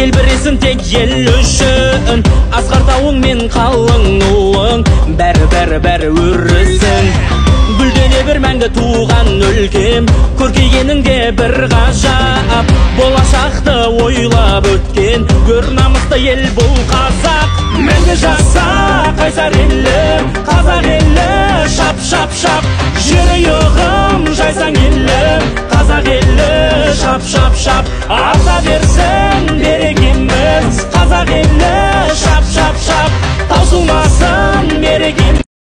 желбіресін тек ел үшін. Асқар тауың мен қалың нуың, бәрі өрісің. Гүлдене бір мәңгі туған өлкем, көркейгеніңде бір ғажап. Болашақты ойлап өткен, көр намысты ел бұл қазақ. Мәңгі жаса қайсар елім, қазақ елі, шап шап шап. Жүрегім жайсаң елім, қазақ елі, шап шап шап. Арта бер